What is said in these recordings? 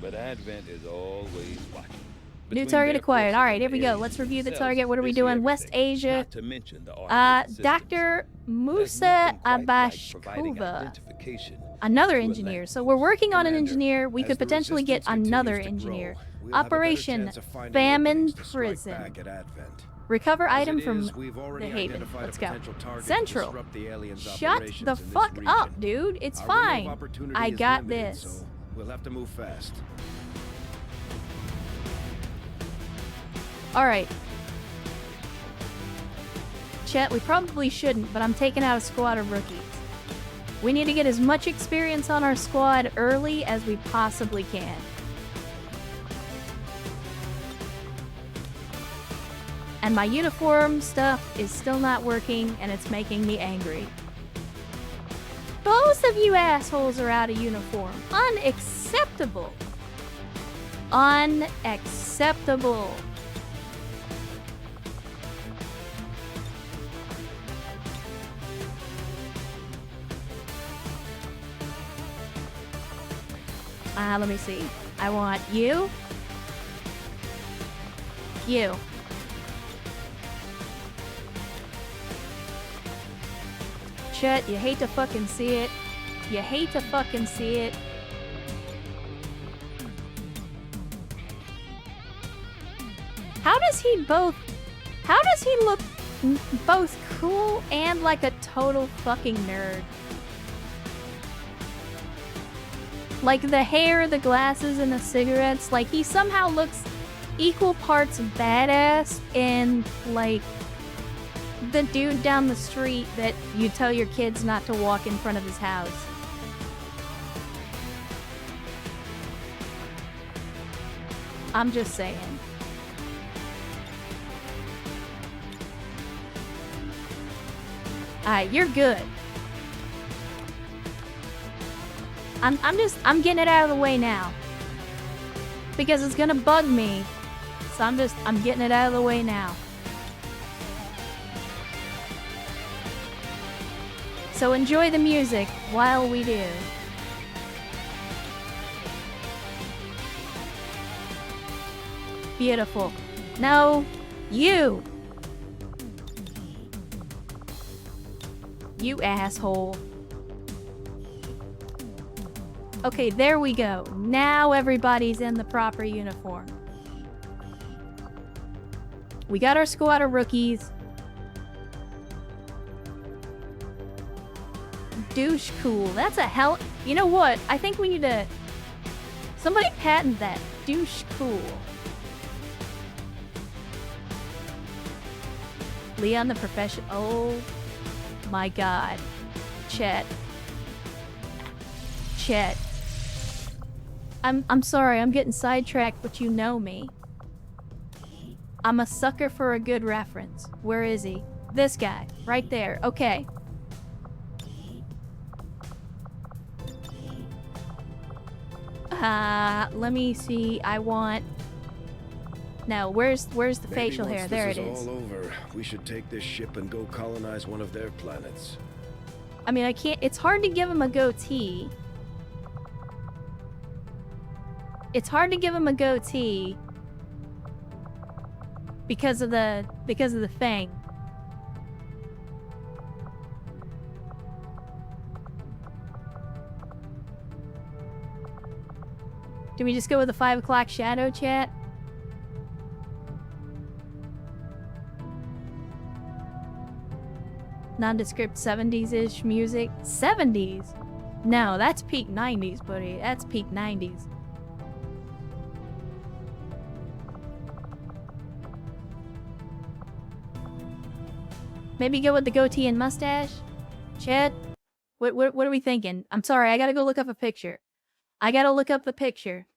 but Advent is always watching. New target acquired. All right, here we go. Let's review the target. What are we doing? West Asia. Dr. Musa Abashkova. Another engineer. So we're working on an engineer. We could potentially get another engineer. Operation Famine Prison. Recover item from the Haven. Let's go. Central. Shut the fuck up, dude. It's fine. I got this. We'll have to move fast. Alright. Chet, we probably shouldn't, but I'm taking out a squad of rookies. We need to get as much experience on our squad early as we possibly can. And my uniform stuff is still not working, and it's making me angry. Both of you assholes are out of uniform. Unacceptable. Unacceptable. Let me see. I want you. You. Chet, you hate to fucking see it. You hate to fucking see it. How does he look both cool and like a total fucking nerd? Like the hair, the glasses, and the cigarettes, like he somehow looks equal parts badass and like the dude down the street that you tell your kids not to walk in front of his house. I'm just saying. Alright, you're good. I'm getting it out of the way now. Because it's gonna bug me. So I'm getting it out of the way now. So enjoy the music while we do. Beautiful. No, you! You asshole. Okay, there we go. Now everybody's in the proper uniform. We got our squad of rookies. Douche cool. That's a hell... You know what? I think we need to... Somebody patent that. Douche cool. Leon the profession... Oh my god. Chet. Chet. I'm sorry, I'm getting sidetracked, but you know me. I'm a sucker for a good reference. Where is he? This guy. Right there. Okay. Let me see. I want... No, where's the facial hair? There it is. All over, we should take this ship and go colonize one of their planets. I mean, I can't... It's hard to give him a goatee. It's hard to give him a goatee because of the fang. Do we just go with the 5 o'clock shadow, chat? Nondescript 70s-ish music. 70s? No, that's peak 90s, buddy. That's peak 90s. Maybe go with the goatee and mustache? Chet? What are we thinking? I'm sorry, I gotta go look up a picture. I gotta look up the picture.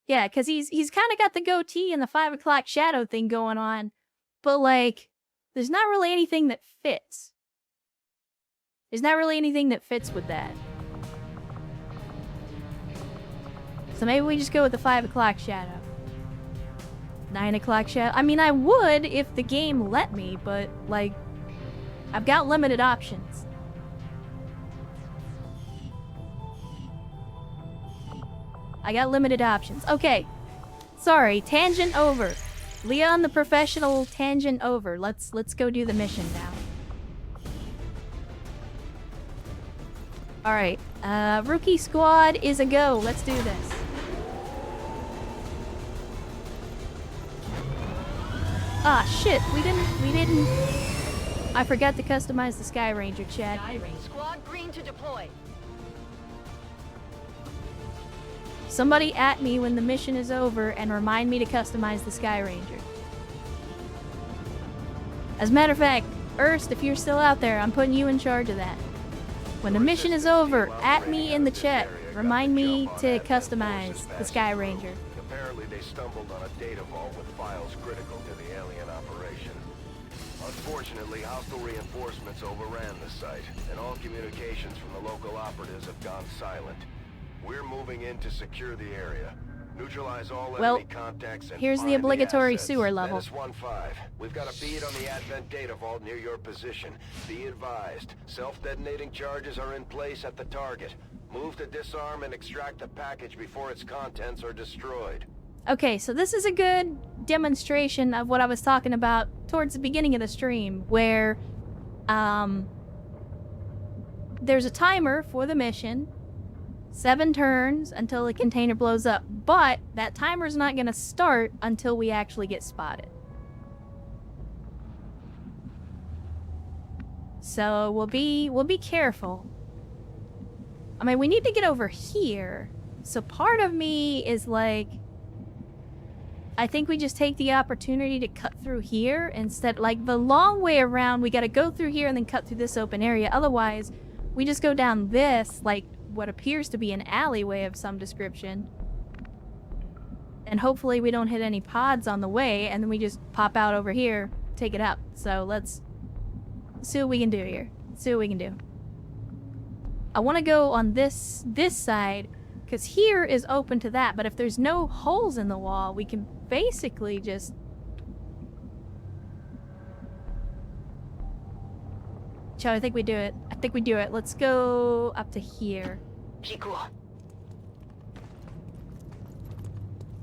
Yeah, because he's kind of got the goatee and the 5 o'clock shadow thing going on. But, like, there's not really anything that fits. There's not really anything that fits with that. So maybe we just go with the 5 o'clock shadow. 9 o'clock shadow. I mean, I would if the game let me, but, like, I've got limited options. I got limited options. Okay. Sorry, tangent over. Leon the professional, tangent over. Let's go do the mission now. Alright, rookie squad is a go. Let's do this. Ah, shit, we didn't... I forgot to customize the Sky Ranger, chat. Squad green to deploy. Somebody at me when the mission is over and remind me to customize the Sky Ranger. As a matter of fact, Erst, if you're still out there, I'm putting you in charge of that. When the mission is over, at me in the chat, remind me to customize the Sky Ranger. Apparently they stumbled on a data vault with files critical to the alien operation. Unfortunately, hostile reinforcements overran the site, and all communications from the local operatives have gone silent. We're moving in to secure the area. Neutralize all enemy contacts and here's the find obligatory assets. sewer level. Menace 1-5. We've got a bead on the Advent data vault near your position. Be advised, self-detonating charges are in place at the target. Move to disarm and extract the package before its contents are destroyed. Okay, so this is a good demonstration of what I was talking about towards the beginning of the stream, where there's a timer for the mission. 7 turns until the container blows up, but that timer's not gonna start until we actually get spotted. So we'll be careful. I mean, we need to get over here. So part of me is like, I think we just take the opportunity to cut through here instead. Like the long way around, we gotta go through here and then cut through this open area. Otherwise, we just go down this, like what appears to be an alleyway of some description. And hopefully we don't hit any pods on the way, and then we just pop out over here, take it up. So let's see what we can do here. See what we can do. I want to go on this side, because here is open to that, but if there's no holes in the wall, we can basically just... Joe, I think we do it. I think we do it. Let's go up to here.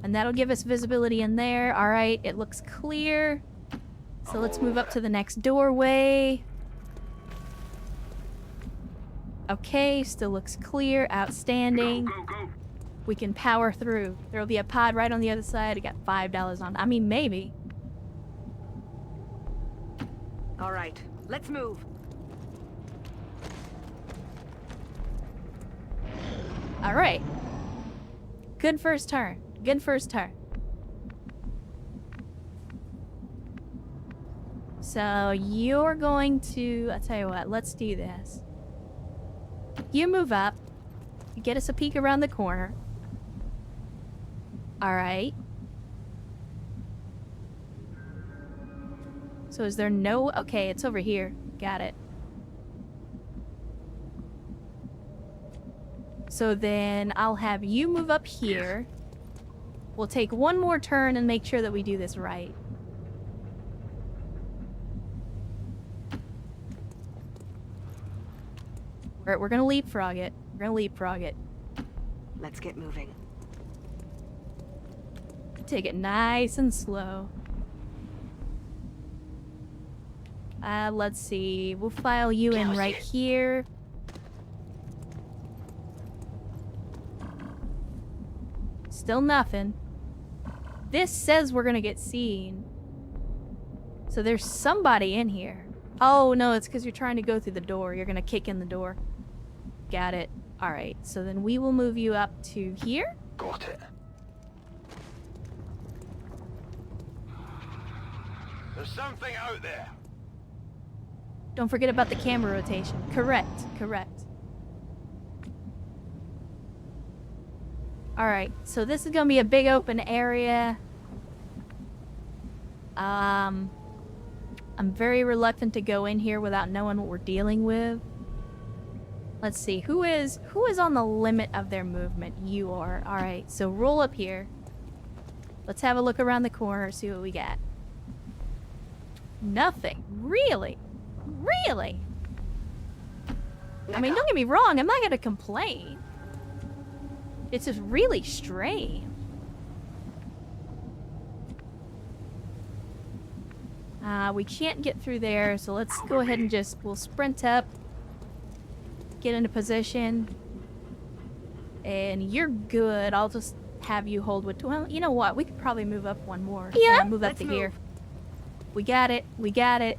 And that'll give us visibility in there. Alright, it looks clear. So let's move up to the next doorway. Okay, still looks clear. Outstanding. Go, go, go. We can power through. There'll be a pod right on the other side. I got $5 on. I mean, maybe. All right, let's move. Alright. Good first turn. Good first turn. So you're going to... I'll tell you what. Let's do this. You move up. You get us a peek around the corner. Alright. So is there no... Okay, it's over here. Got it. So then I'll have you move up here. We'll take one more turn and make sure that we do this right. We're gonna leapfrog it. We're gonna leapfrog it. Let's get moving. Take it nice and slow. Let's see. We'll file you in right here. Still nothing. This says we're gonna get seen. So there's somebody in here. Oh no, it's because you're trying to go through the door. You're gonna kick in the door. Got it. Alright, so then we will move you up to here. Got it. There's something out there. Don't forget about the camera rotation. Correct, correct. Alright, so this is gonna be a big open area. I'm very reluctant to go in here without knowing what we're dealing with. Let's see, who is on the limit of their movement? You are. Alright, so roll up here. Let's have a look around the corner, see what we got. Nothing. Really? Really? I mean, don't get me wrong, I'm not gonna complain. It's just really strange. We can't get through there, so let's go ahead and we'll sprint up. Get into position. And you're good. I'll just have you hold with... Well, you know what? We could probably move up one more. Yeah, move up to here. We got it. We got it.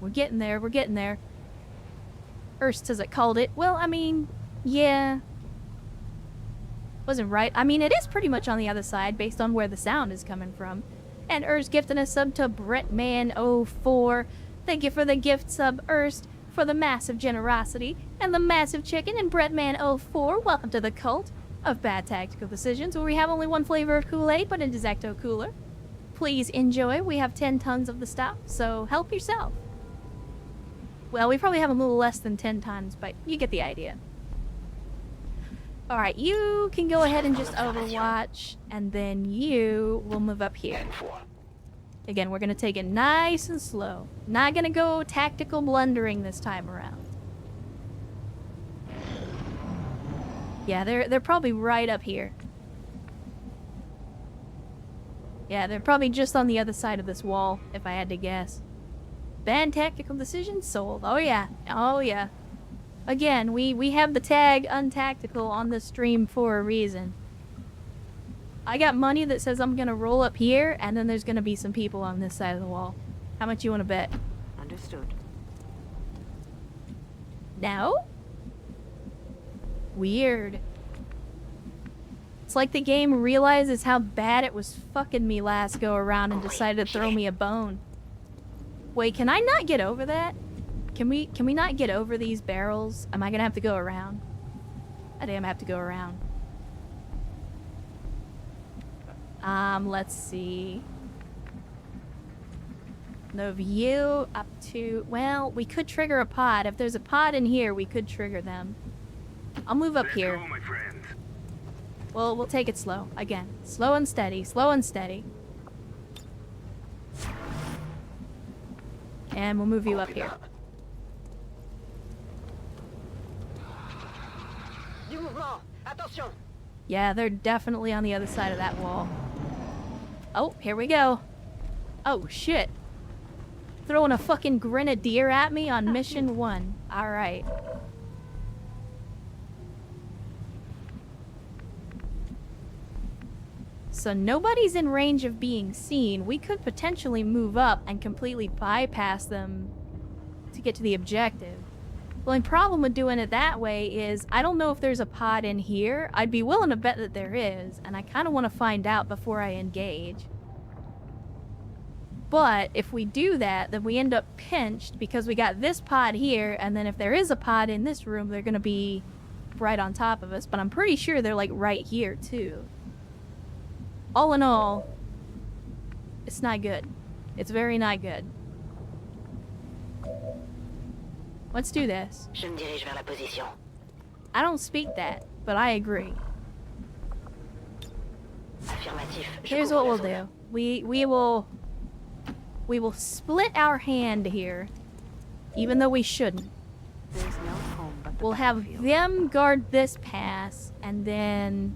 We're getting there. We're getting there. Erst as it called it. Well, I mean, yeah. Wasn't right. I mean, it is pretty much on the other side based on where the sound is coming from. And Erst gifting a sub to Brettman04. Thank you for the gift sub, Erst, for the massive generosity. And the massive chicken and Brettman04. Welcome to the cult of bad tactical decisions, where we have only one flavor of Kool-Aid, but an Exacto cooler. Please enjoy. We have 10 tons of the stuff, so help yourself. Well, we probably have a little less than 10 tons, but you get the idea. Alright, you can go ahead and just overwatch, and then you will move up here. Again, we're going to take it nice and slow. Not going to go tactical blundering this time around. Yeah, they're probably right up here. Yeah, they're probably just on the other side of this wall, if I had to guess. Bad tactical decision sold. Oh yeah. Oh yeah. Again, we have the tag untactical on the stream for a reason. I got money that says I'm gonna roll up here, and then there's gonna be some people on this side of the wall. How much you wanna bet? Understood. No? Weird. It's like the game realizes how bad it was fucking me last go around and decided to throw me a bone. Wait, can I not get over that? Can we not get over these barrels? Am I gonna have to go around? I think I'm gonna have to go around. Let's see. The view up to... Well, we could trigger a pod. If there's a pod in here, we could trigger them. I'll move up here. Let's go, my friend. Well, we'll take it slow. Again. Slow and steady. Slow and steady. And we'll move you up here. Du mouvement. Attention. Yeah, they're definitely on the other side of that wall. Oh, here we go. Oh, shit. Throwing a fucking grenadier at me on mission 1. Alright. So nobody's in range of being seen. We could potentially move up and completely bypass them to get to the objective. The only problem with doing it that way is I don't know if there's a pod in here. I'd be willing to bet that there is, and I kind of want to find out before I engage. But if we do that, then we end up pinched because we got this pod here, and then if there is a pod in this room, they're going to be right on top of us. But I'm pretty sure they're like right here too. All in all, it's not good. It's very not good. Let's do this. Je me dirige vers la position. I don't speak that, but I agree. Affirmatif. Here's what we'll do. We will split our hand here, even though we shouldn't. There's no home but the We'll have battlefield. them guard this pass, and then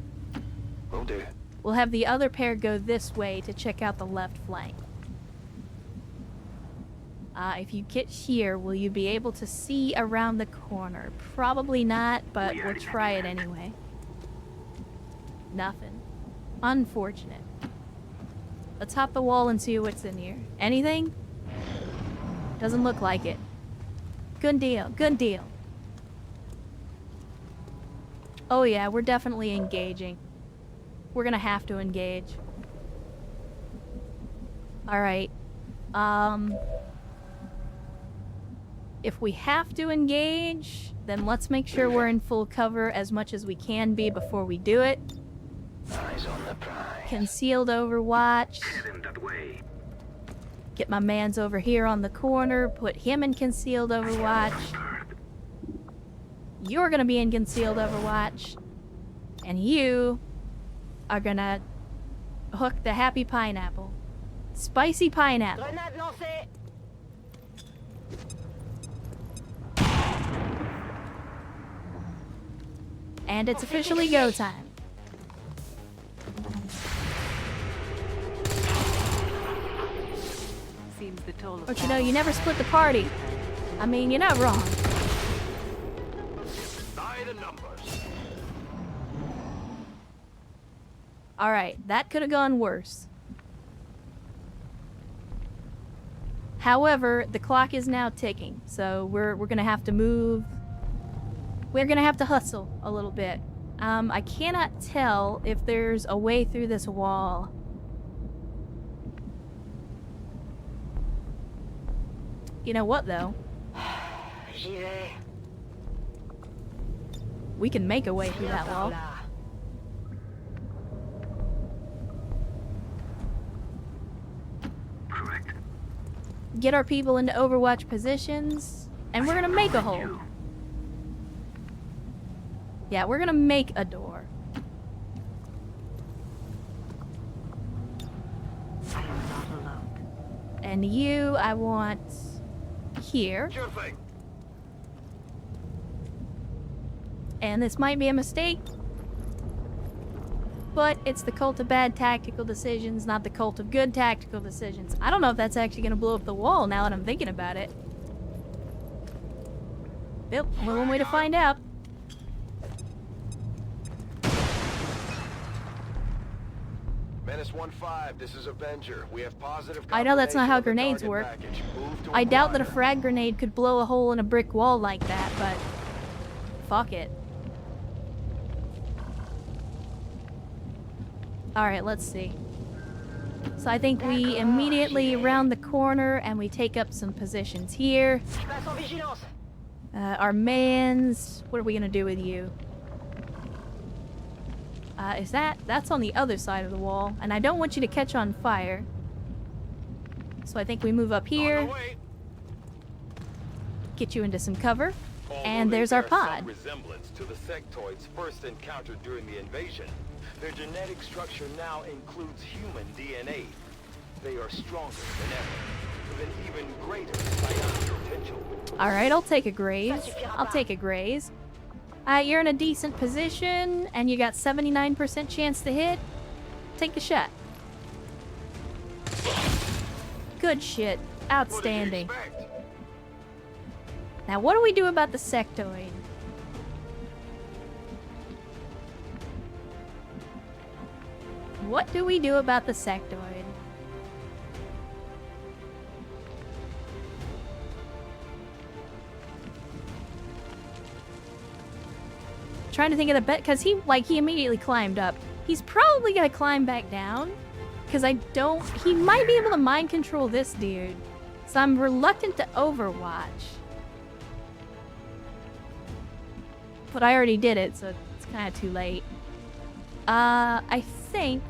Will do. we'll have the other pair go this way to check out the left flank. If you get here, will you be able to see around the corner? Probably not, but we'll try it anyway. Nothing. Unfortunate. Let's hop the wall and see what's in here. Anything? Doesn't look like it. Good deal. Good deal. Oh yeah, we're definitely engaging. We're gonna have to engage. Alright. If we have to engage, then let's make sure we're in full cover as much as we can be before we do it. Eyes on the prize. Concealed overwatch. Heading that way. Get my mans over here on the corner. Put him in concealed overwatch. You're gonna be in concealed overwatch. And you are gonna hook the happy pineapple. Spicy pineapple. Grenade lancée. And it's officially go time. Seems the toll of But you know, you never split the party. I mean, you're not wrong. By the numbers. Alright, that could have gone worse. However, the clock is now ticking, so we're gonna have to move. We're gonna have to hustle a little bit. I cannot tell if there's a way through this wall. You know what, though? J'y vais. We can make a way through Viens that par wall. là. Get our people into Overwatch positions, and we're gonna make a hole. Yeah, we're gonna make a door. I am not alone. And you, I want here. Sure thing. And this might be a mistake, but it's the cult of bad tactical decisions, not the cult of good tactical decisions. I don't know if that's actually gonna blow up the wall now that I'm thinking about it. Yep, only one way to find out. Menace 1-5, this is Avenger. We have positive I know that's not how confirmation of the grenades target work. package. Move to I doubt that a acquire. frag grenade could blow a hole in a brick wall like that, but fuck it. Alright, let's see. So I think we immediately round the corner and we take up some positions here. Je passe en vigilance. Our mans, what are we gonna do with you? That's on the other side of the wall, and I don't want you to catch on fire. So I think we move up On here, the way. get you into some cover, and Although there's they our bear some pod. resemblance to the sectoids first encountered during the invasion, their genetic structure now includes human DNA. They are stronger than ever, with an even greater psionic potential. Alright, I'll take a graze. I'll take a graze. You're in a decent position, and you got 79% chance to hit. Take the shot. Good shit. What did you Outstanding. expect? Now, what do we do about the sectoid? What do we do about the sectoid? Trying to think of the bet, because he immediately climbed up. He's probably gonna climb back down, because he might be able to mind control this dude. So I'm reluctant to overwatch. But I already did it, so it's kind of too late. I think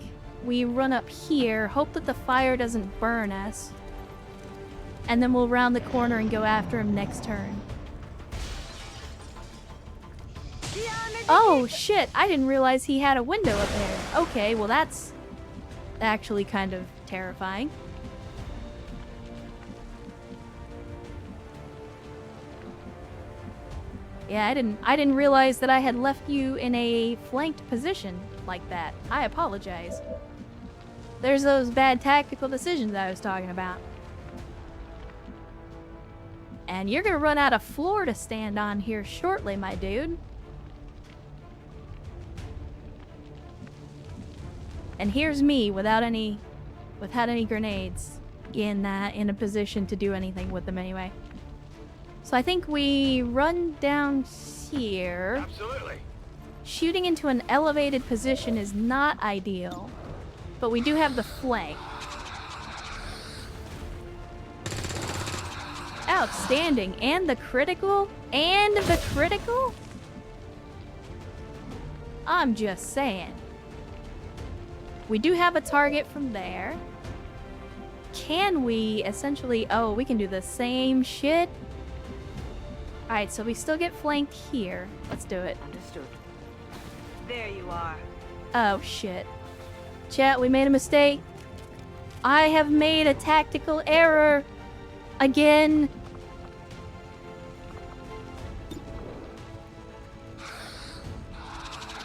we run up here, hope that the fire doesn't burn us, and then we'll round the corner and go after him next turn. Oh shit, I didn't realize he had a window up there. Okay, well that's actually kind of terrifying. Yeah, I didn't realize that I had left you in a flanked position like that. I apologize. There's those bad tactical decisions I was talking about. And you're gonna run out of floor to stand on here shortly, my dude. And here's me without any grenades in a position to do anything with them anyway. So I think we run down here. Absolutely. Shooting into an elevated position is not ideal, but we do have the flank. Outstanding. And the critical? And the critical? I'm just saying. We do have a target from there. Can we essentially... Oh, we can do the same shit. Alright, so we still get flanked here. Let's do it. Understood. There you are. Oh, shit. Chat, we made a mistake. I have made a tactical error. Again.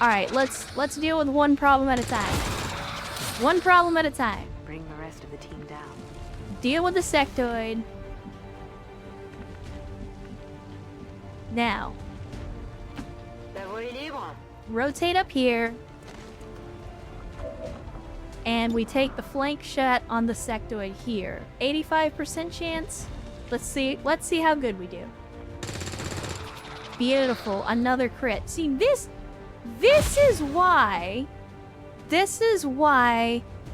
Alright, let's deal with one problem at a time. One problem at a time. Bring the rest of the team down. deal with the sectoid. Now, La voie est libre. rotate up here. And we take the flank shot on the sectoid here. 85% chance. Let's see how good we do. Beautiful, another crit. See, this is why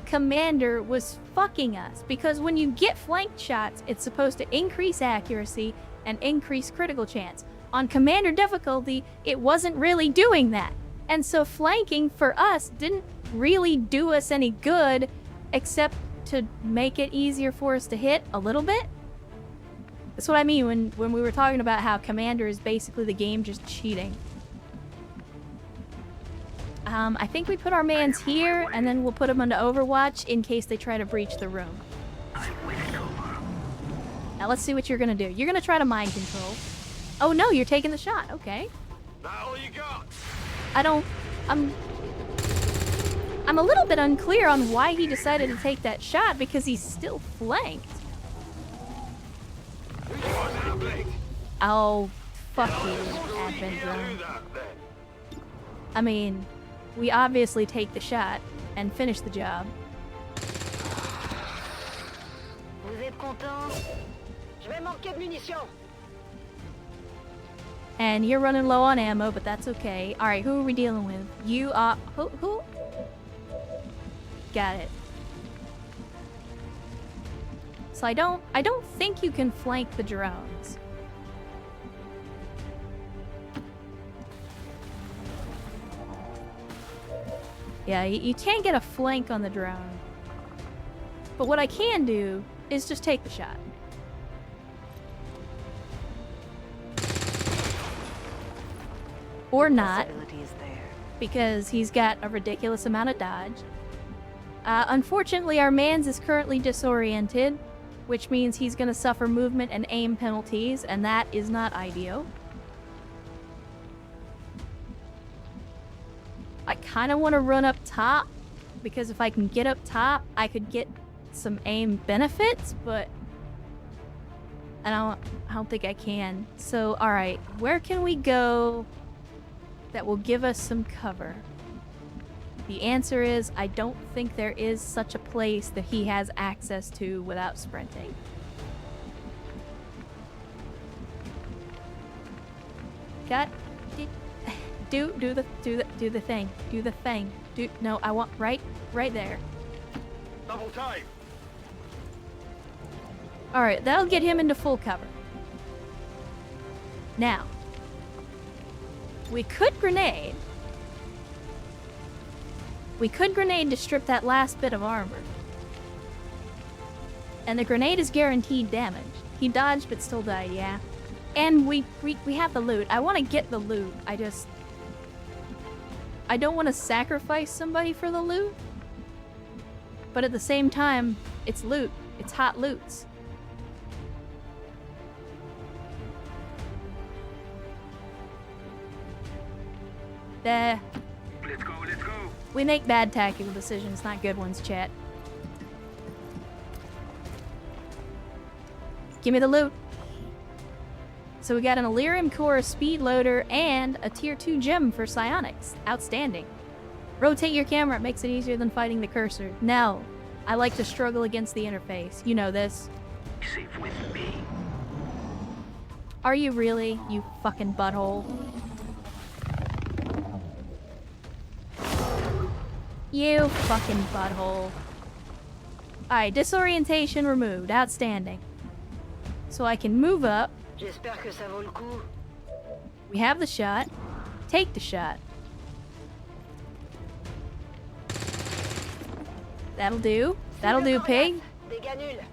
Commander was fucking us, because when you get flank shots, it's supposed to increase accuracy and increase critical chance. On Commander difficulty, it wasn't really doing that. And so flanking for us didn't really do us any good, except to make it easier for us to hit a little bit. That's what I mean when we were talking about how Commander is basically the game just cheating. I think we put our mans here, and then we'll put them into Overwatch in case they try to breach the room. Now let's see what you're gonna do. You're gonna try to mind control. Oh no, you're taking the shot. Okay. Now you got. I'm a little bit unclear on why he decided to take that shot, because he's still flanked. Oh, fuck you, Advent Drone. I mean, we obviously take the shot and finish the job. Vous êtes content? Je vais manquer de munitions. And you're running low on ammo, but that's okay. Alright, who are we dealing with? You are... Who? Got it. So I don't think you can flank the drones. Yeah, you can't get a flank on the drone. But what I can do is just take the shot. Or not, Possibility is there. because he's got a ridiculous amount of dodge. Unfortunately, our mans is currently disoriented, which means he's going to suffer movement and aim penalties, and that is not ideal. I kind of want to run up top, because if I can get up top, I could get some aim benefits, but I don't think I can. So, alright, where can we go that will give us some cover? The answer is, I don't think there is such a place that he has access to without sprinting. Do the thing. No, I want right there. Double time. Alright, that'll get him into full cover. Now, we could grenade. We could grenade to strip that last bit of armor. And the grenade is guaranteed damage. He dodged but still died, yeah. And we have the loot. I want to get the loot. I don't want to sacrifice somebody for the loot. But at the same time, it's loot. It's hot loots. Let's go. We make bad tactical decisions, not good ones, chat. Give me the loot. So we got an Elerium Core speed loader and a tier 2 gem for psionics. Outstanding. Rotate your camera, it makes it easier than fighting the cursor. No, I like to struggle against the interface. You know this. Safe with me. Are you really, you fucking butthole? You fucking butthole. Alright, disorientation removed. Outstanding. So I can move up. J'espère que ça vaut le coup. We have the shot. Take the shot. That'll do. That'll do, pig. Dégâts nuls.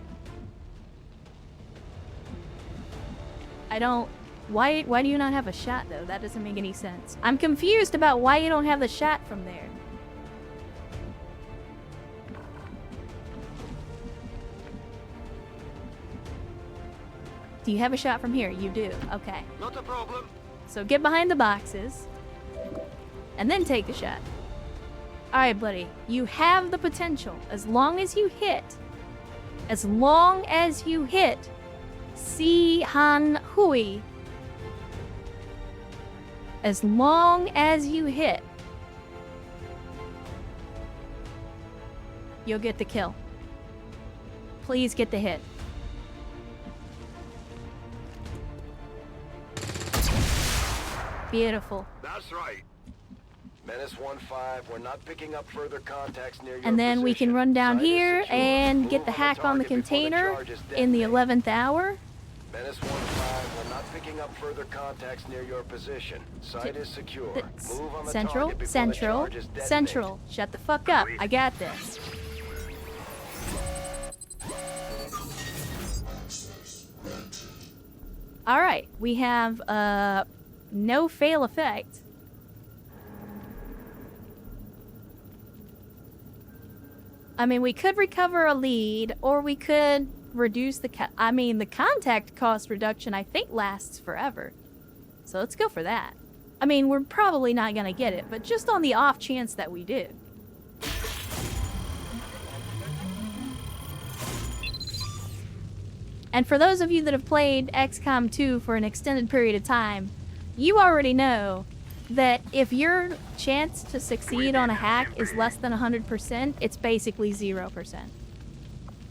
I don't... Why do you not have a shot, though? That doesn't make any sense. I'm confused about why you don't have the shot from there. Do you have a shot from here? You do. Okay. Not a problem. So get behind the boxes. And then take the shot. Alright, buddy. You have the potential. As long as you hit As long as you hit Si Han Hui. As long as you hit, you'll get the kill. Please get the hit. Beautiful. That's right. Menace 1-5, we're not picking up further contacts near your And then we can position. run down Site is here secure. and get Move the hack on the target before the container charges in the detonate. 11th hour. Menace 1-5, we're not picking up further contacts near your position. Site is secure. Move on the Central, target before Central, the charges detonate. Central. Shut the fuck up. I got this. Alright, we have no fail effect. I mean, we could recover a lead, or we could reduce the the contact cost reduction, I think, lasts forever. So let's go for that. I mean, we're probably not gonna get it, but just on the off chance that we do. And for those of you that have played XCOM 2 for an extended period of time, you already know that if your chance to succeed on a hack is less than 100%, it's basically 0%.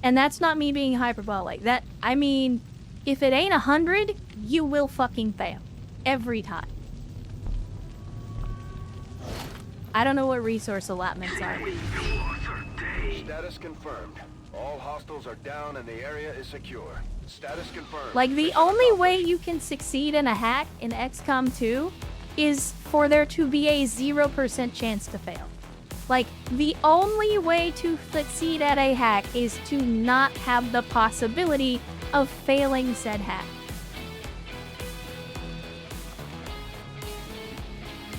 And that's not me being hyperbolic. I mean, if it ain't 100, you will fucking fail. Every time. I don't know what resource allotments are. Status confirmed. All hostiles are down and the area is secure. Status confirmed. Like, the only way you can succeed in a hack in XCOM 2 is for there to be a 0% chance to fail. Like, the only way to succeed at a hack is to not have the possibility of failing said hack.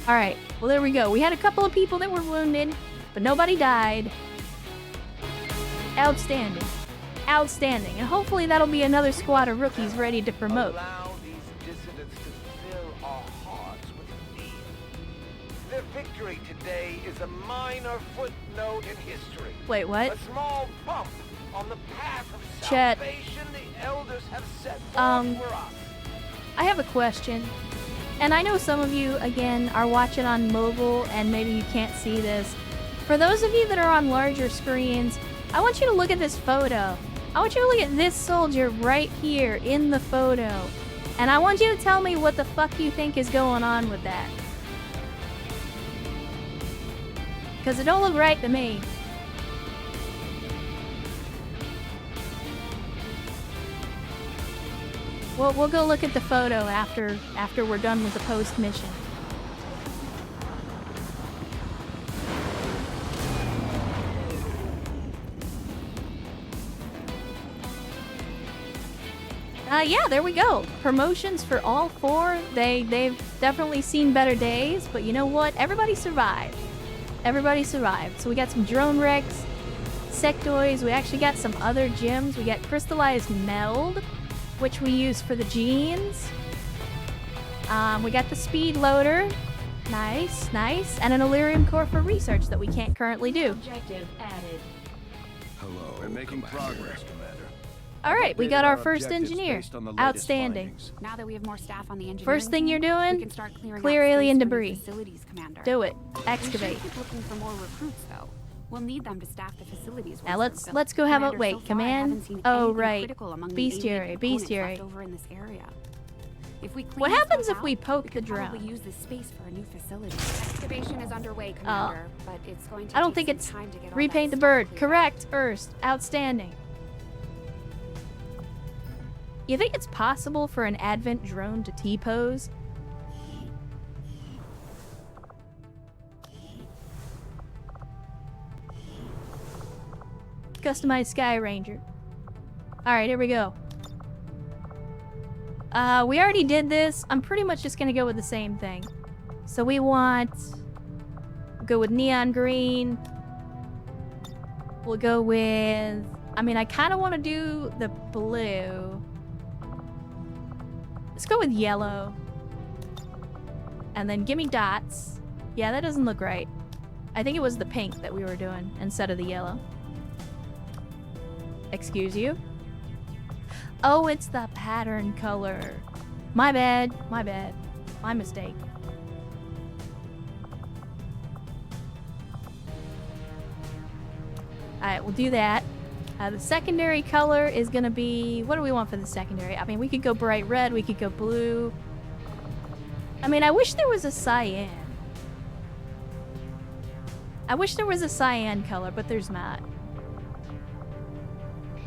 Alright, well there we go. We had a couple of people that were wounded, but nobody died. Outstanding. Outstanding. And hopefully that'll be another squad of rookies ready to promote. Allow these dissidents to fill our hearts with fear. Their victory today is a minor footnote in history. Wait, what? A small bump on the path of Chet. salvation the elders have set forth for us. I have a question. And I know some of you, again, are watching on mobile and maybe you can't see this. For those of you that are on larger screens, I want you to look at this photo. I want you to look at this soldier right here in the photo. And I want you to tell me what the fuck you think is going on with that. Because it don't look right to me. Well, we'll go look at the photo after we're done with the post mission. Yeah, there we go. Promotions for all four. They've definitely seen better days, but you know what? Everybody survived. Everybody survived. So we got some drone wrecks, sectoids. We actually got some other gems. We got crystallized meld, which we use for the genes. We got the speed loader. Nice, nice. And an Illyrium core for research that we can't currently do. Objective added. Hello. We're making progress, Commander. Alright, we got our first Objectives engineer. based on the latest Outstanding. findings. Now that we have more staff on the engineering First thing you're team, doing, we can start clearing clear out space alien for new debris. Facilities, Commander. Do it. We should Excavate. keep looking for more recruits, though. We'll need them to staff the facilities. Now once they're let's built. go have a Commander, wait. so far, I Command. haven't seen Oh anything right. critical among the Bestiary. alien components Bestiary. left over in this area. If we clean What this happens stuff if we out, poke we the could probably drone? use this space for a new facility. Excavation is underway, Commander, but it's going to I don't take think some it's time to get all repaint that the stuff bird. cleared out. Correct. First. Outstanding. You think it's possible for an Advent drone to T-pose? Customized Sky Ranger. Alright, here we go. We already did this. I'm pretty much just gonna go with the same thing. So we want... go with neon green. We'll go with... I mean, I kind of want to do the blue. Let's go with yellow. And then give me dots. Yeah, that doesn't look right. I think it was the pink that we were doing instead of the yellow. Excuse you? Oh, it's the pattern color. My bad. My bad. My mistake. Alright, we'll do that. The secondary color is gonna be... What do we want for the secondary? I mean, we could go bright red, we could go blue. I mean, I wish there was a cyan. I wish there was a cyan color, but there's not.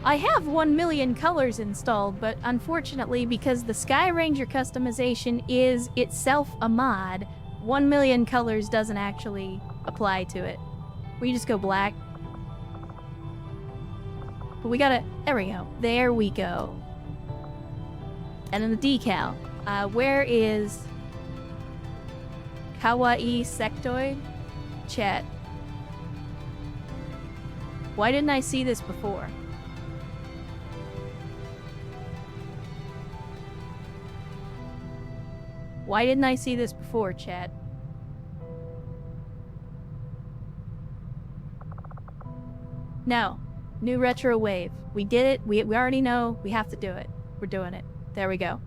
I have 1 million colors installed, but unfortunately, because the Sky Ranger customization is itself a mod, 1 million colors doesn't actually apply to it. We just go black. But we gotta... There we go. There we go. And then the decal. Where is... Kawaii Sectoid? Chat. Why didn't I see this before? Why didn't I see this before, chat? No. New retro wave. We did it. We already know. We have to do it. We're doing it. There we go.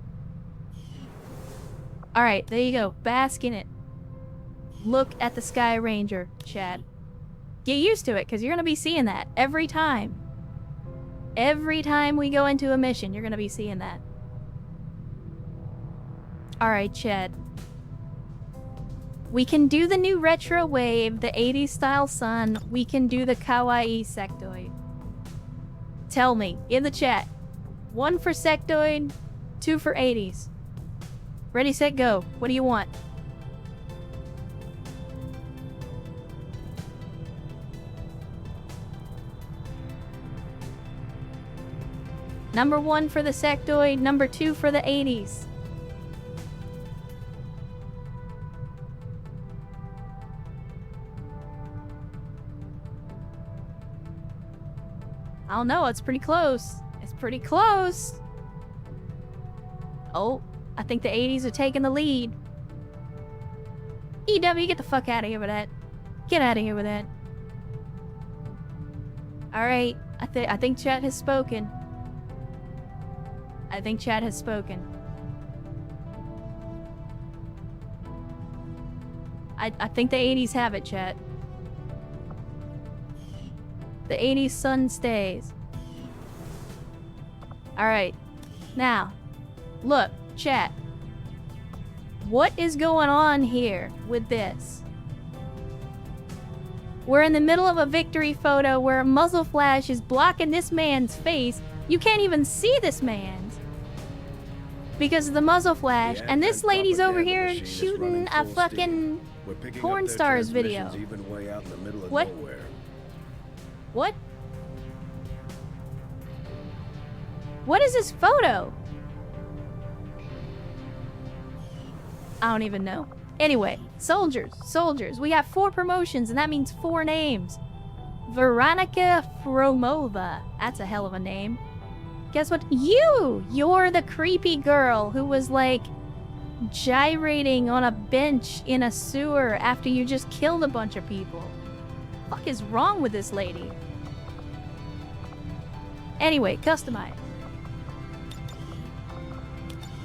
Alright, there you go. Bask in it. Look at the Sky Ranger, chat. Get used to it, because you're going to be seeing that every time. Every time we go into a mission, you're going to be seeing that. Alright, chat. We can do the new retro wave, the 80s style sun. We can do the kawaii sectoid. Tell me, in the chat. 1 for sectoid, 2 for 80s. Ready, set, go. What do you want? Number 1 for the sectoid, number 2 for the 80s. I don't know, it's pretty close. It's pretty close. Oh, I think the 80s are taking the lead. EW, get the fuck out of here with that. Get out of here with that. Alright, I think chat has spoken. I think chat has spoken. I think the 80s have it, chat. The 80s sun stays. Alright. Now, look, chat. What is going on here with this? We're in the middle of a victory photo where a muzzle flash is blocking this man's face. You can't even see this man's because of the muzzle flash. And this lady's over here shooting a fucking porn stars video. What? What? What is this photo? I don't even know. Anyway, soldiers. We have 4 promotions, and that means 4 names. Veronica Fromova. That's a hell of a name. Guess what? You're the creepy girl who was, like, gyrating on a bench in a sewer after you just killed a bunch of people. What the fuck is wrong with this lady? Anyway, customize.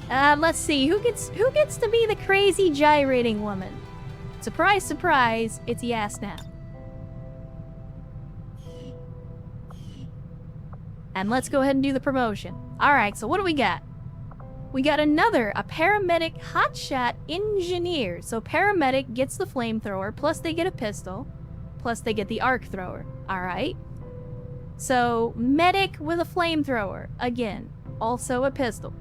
Let's see, who gets to be the crazy gyrating woman? Surprise, surprise, it's Yasna. And let's go ahead and do the promotion. Alright, so what do we got? We got a paramedic hotshot engineer. So paramedic gets the flamethrower, plus they get a pistol, plus they get the arc thrower. Alright. So, medic with a flamethrower. Again, also a pistol.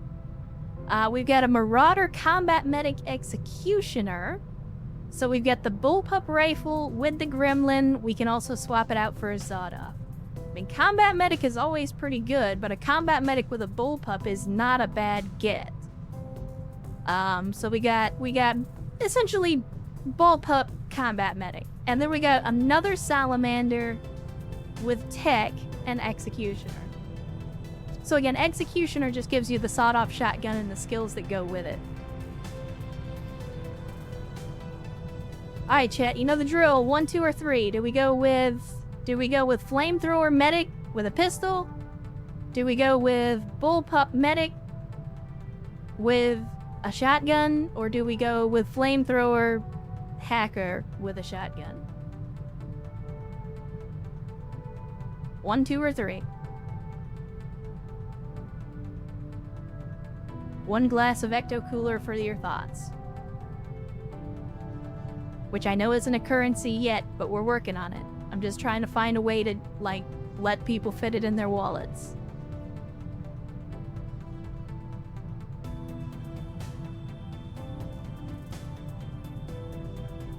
We've got a Marauder Combat Medic Executioner. So we've got the Bullpup Rifle with the Gremlin. We can also swap it out for a Sawed-Off. I mean, Combat Medic is always pretty good, but a Combat Medic with a Bullpup is not a bad get. So we got essentially Bullpup Combat Medic. And then we got another Salamander with Tech and Executioner. So again, Executioner just gives you the sawed-off shotgun and the skills that go with it. Alright, chat, you know the drill. 1, 2, or 3. Do we go with flamethrower medic with a pistol? Do we go with bullpup medic with a shotgun, or do we go with flamethrower hacker with a shotgun? 1, 2, or 3? 1 glass of ecto cooler for your thoughts. Which I know isn't a currency yet, but we're working on it. I'm just trying to find a way to, like, let people fit it in their wallets.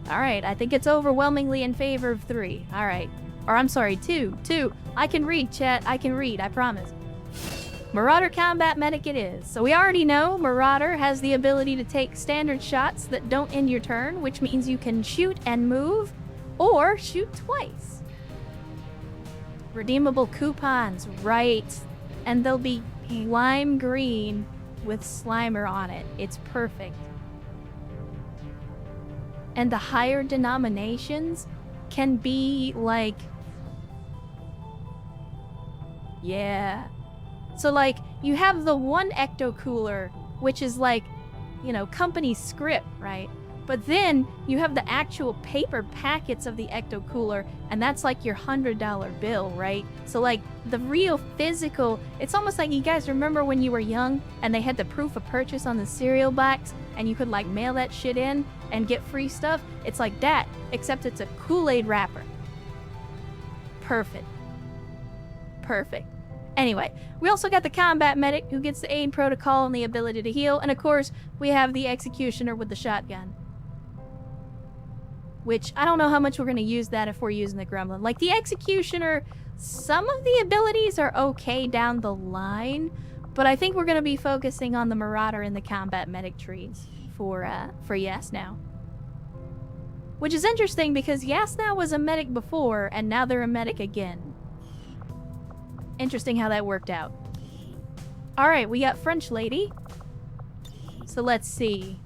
Alright, I think it's overwhelmingly in favor of 3. Alright. Or I'm sorry, 2. 2. I can read, chat. I can read, I promise. Marauder Combat Medic it is. So we already know Marauder has the ability to take standard shots that don't end your turn, which means you can shoot and move, or shoot twice. Redeemable coupons, right. And they'll be lime green with Slimer on it. It's perfect. And the higher denominations can be like... Yeah. So, like, you have the 1 ecto cooler, which is like, you know, company script, right? But then you have the actual paper packets of the ecto cooler, and that's like your $100 bill, right? So, like, the real physical, it's almost like, you guys remember when you were young and they had the proof of purchase on the cereal box and you could, like, mail that shit in and get free stuff? It's like that, except it's a Kool-Aid wrapper. Perfect. Perfect. Anyway, we also got the combat medic who gets the aid protocol and the ability to heal, and of course, we have the executioner with the shotgun. Which, I don't know how much we're going to use that if we're using the gremlin. Like, the executioner, some of the abilities are okay down the line, but I think we're going to be focusing on the marauder and the combat medic trees for Yasnau. Which is interesting because Yasnau was a medic before, and now they're a medic again. Interesting how that worked out. Alright, we got French lady. So let's see.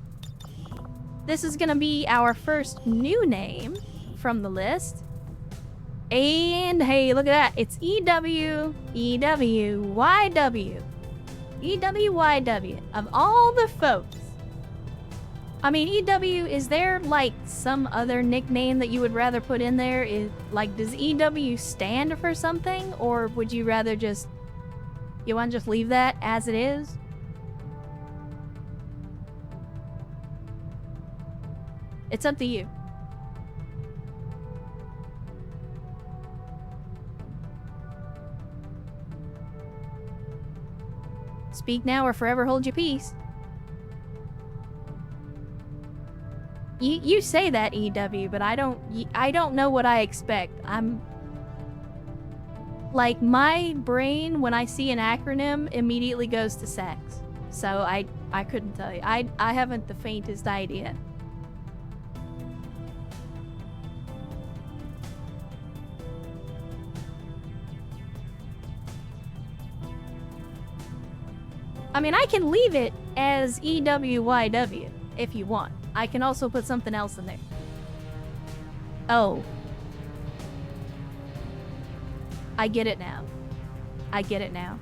This is gonna be our first new name from the list. And hey, look at that. It's EW, EW, YW. EWYW. Of all the folks. I mean, EW, is there like some other nickname that you would rather put in there? Like, does EW stand for something? Or would you rather just, you want to just leave that as it is? It's up to you. Speak now or forever hold your peace. You say that, EW, but I don't know what I expect. I'm... Like, my brain, when I see an acronym, immediately goes to sex. So I couldn't tell you. I haven't the faintest idea. I mean, I can leave it as EWYW if you want. I can also put something else in there. Oh. I get it now. I get it now.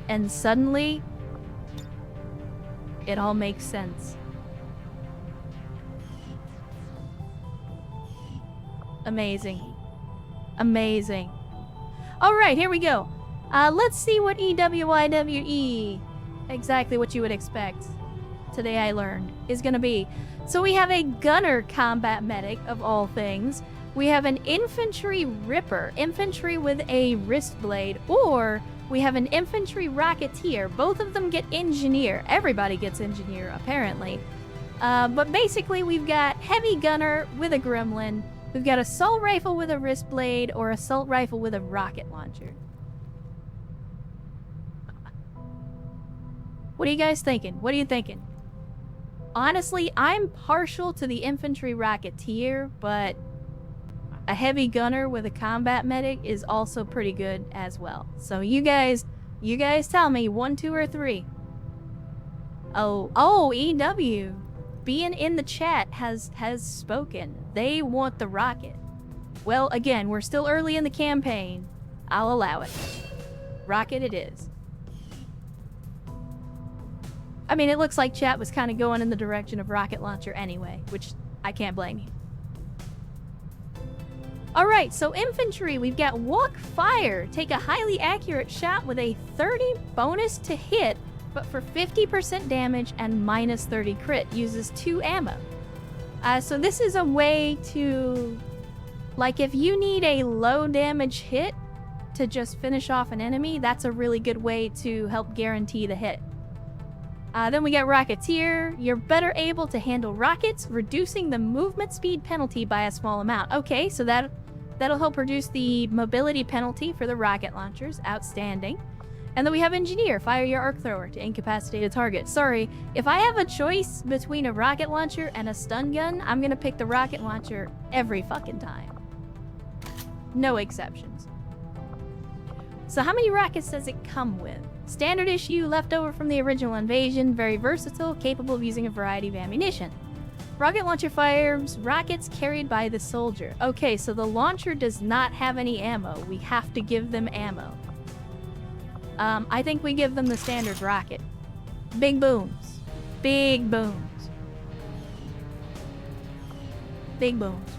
And suddenly, it all makes sense. Amazing. Amazing. Alright, here we go. Let's see what EWYWE, exactly what you would expect, today I learned, is gonna be. So we have a gunner combat medic, of all things. We have an infantry ripper, infantry with a wrist blade, or we have an infantry rocketeer. Both of them get engineer. Everybody gets engineer, apparently. But basically, we've got heavy gunner with a gremlin. We've got assault rifle with a wrist blade or assault rifle with a rocket launcher. What are you guys thinking? What are you thinking? Honestly, I'm partial to the infantry rocketeer, but a heavy gunner with a combat medic is also pretty good as well. So you guys tell me 1, 2, or 3. Oh, EW. being in the chat has spoken. They want the rocket. Well, again, we're still early in the campaign. I'll allow it. Rocket it is. I mean, it looks like chat was kind of going in the direction of rocket launcher anyway, which I can't blame you. Alright, so infantry, we've got walk fire. Take a highly accurate shot with a 30 bonus to hit, but for 50% damage and minus 30 crit. Uses 2 ammo. So this is a way to... Like, if you need a low damage hit to just finish off an enemy, that's a really good way to help guarantee the hit. Then we got Rocketeer. You're better able to handle rockets, reducing the movement speed penalty by a small amount. Okay, so that'll help reduce the mobility penalty for the rocket launchers. Outstanding. And then we have Engineer. Fire your arc thrower to incapacitate a target. Sorry, if I have a choice between a rocket launcher and a stun gun, I'm gonna pick the rocket launcher every fucking time. No exceptions. So how many rockets does it come with? Standard issue, leftover from the original invasion, very versatile, capable of using a variety of ammunition. Rocket launcher fires rockets carried by the soldier. Okay, so the launcher does not have any ammo. We have to give them ammo. I think we give them the standard rocket. Big booms. Big booms. Big booms.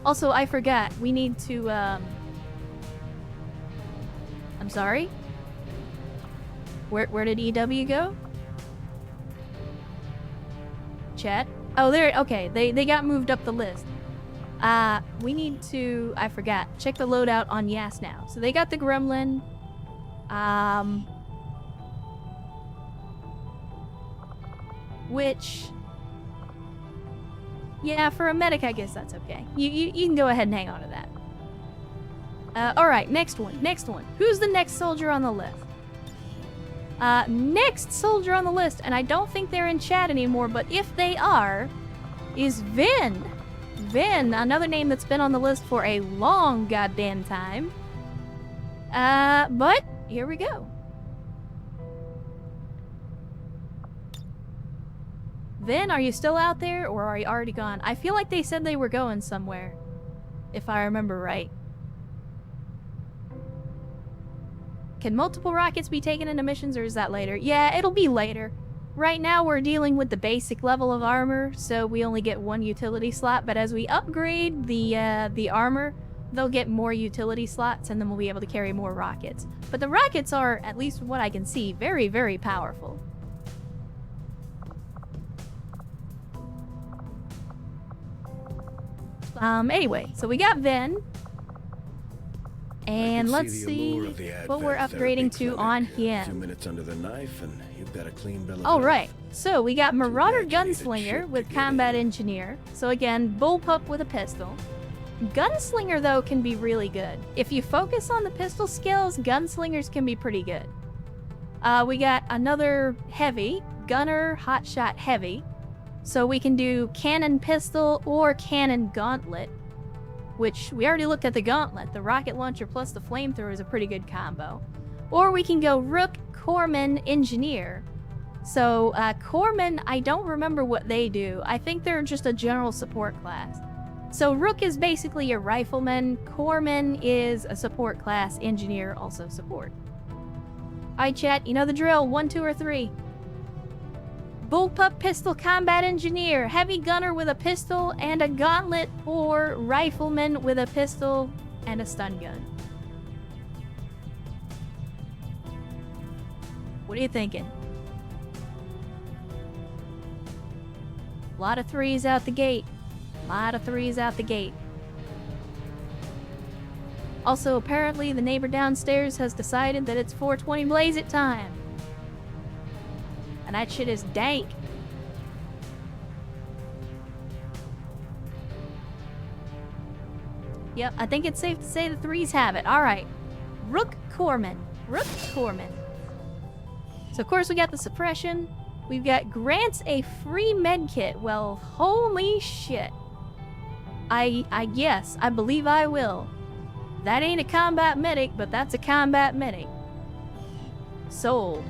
Also, I forgot, we need to, I'm sorry? Where did EW go? Chat? Oh, there, okay, they got moved up the list. We need to, I forgot, check the loadout on Yas now. So they got the Gremlin. Which... Yeah, for a medic, I guess that's okay. You can go ahead and hang on to that. Alright, next one. Who's the next soldier on the list? Next soldier on the list, and I don't think they're in chat anymore, but if they are, is Vin. Vin, another name that's been on the list for a long goddamn time. But here we go. Vin, are you still out there, or are you already gone? I feel like they said they were going somewhere, if I remember right. Can multiple rockets be taken into missions, or is that later? Yeah, it'll be later. Right now we're dealing with the basic level of armor, so we only get 1 utility slot, but as we upgrade the armor, they'll get more utility slots, and then we'll be able to carry more rockets. But the rockets are, at least from what I can see, very, very powerful. Anyway, so we got Vin. And let's see what we're upgrading to on him. 2 minutes under the knife and you've got a clean bill of Alright, so we got Marauder Gunslinger with Combat Engineer. So again, Bullpup with a pistol. Gunslinger, though, can be really good. If you focus on the pistol skills, Gunslingers can be pretty good. We got another Heavy, Gunner Hotshot Heavy. So we can do Cannon Pistol or Cannon Gauntlet, which we already looked at the Gauntlet. The rocket launcher plus the flamethrower is a pretty good combo. Or we can go Rook, Corpsman, Engineer. So Corpsman, I don't remember what they do. I think they're just a general support class. So Rook is basically a rifleman, Corpsman is a support class, Engineer also support. Alright chat, you know the drill, 1, 2, or 3. Bullpup Pistol Combat Engineer, Heavy Gunner with a pistol and a Gauntlet, or Rifleman with a pistol and a stun gun. What are you thinking? A lot of 3s out the gate. Also, apparently, the neighbor downstairs has decided that it's 420 Blaze It time. And that shit is dank. Yep, I think it's safe to say the 3s have it. Alright. Rook Corpsman. So, of course, we got the suppression. We've got grants a free medkit. Well, holy shit. Yes, I believe I will. That ain't a combat medic, but that's a combat medic. Sold.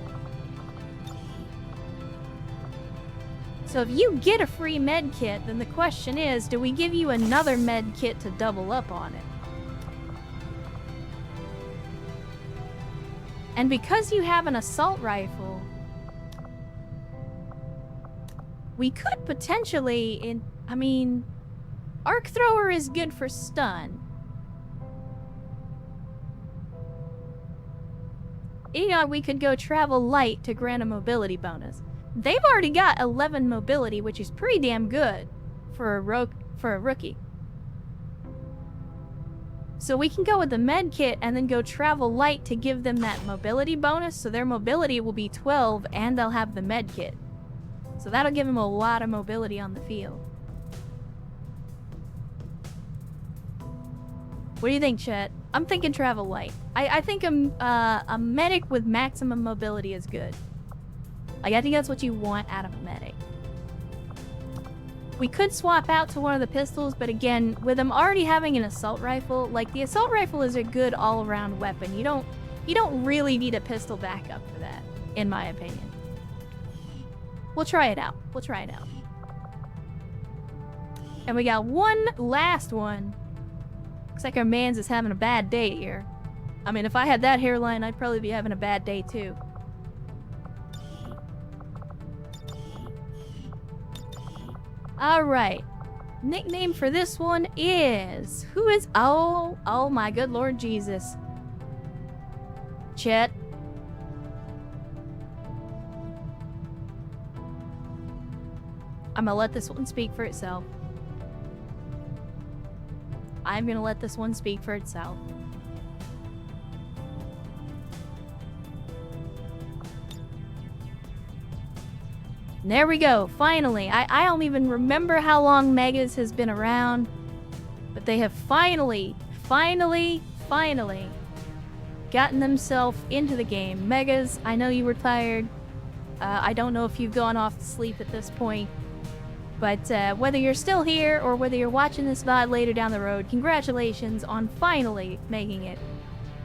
So if you get a free med kit, then the question is, do we give you another med kit to double up on it? And because you have an assault rifle, we could potentially, I mean, arc thrower is good for stun. Yeah, we could go travel light to grant a mobility bonus. They've already got 11 mobility, which is pretty damn good for a rookie. So we can go with the med kit and then go travel light to give them that mobility bonus. So their mobility will be 12 and they'll have the med kit. So that'll give them a lot of mobility on the field. What do you think, Chet? I'm thinking travel light. I think a medic with maximum mobility is good. Like, I think that's what you want out of a medic. We could swap out to one of the pistols, but again, with them already having an assault rifle, like, the assault rifle is a good all-around weapon. You don't really need a pistol backup for that, in my opinion. We'll try it out. We'll try it out. And we got one last one. Looks like our mans is having a bad day here. I mean, if I had that hairline, I'd probably be having a bad day too. Alright. Nickname for this one is... Who is... Oh my good Lord Jesus. Chet. I'm gonna let this one speak for itself. I'm gonna let this one speak for itself. And there we go, finally. I don't even remember how long Megas has been around, but they have finally gotten themselves into the game. Megas, I know you were tired. I don't know if you've gone off to sleep at this point. But whether you're still here or whether you're watching this VOD later down the road, congratulations on finally making it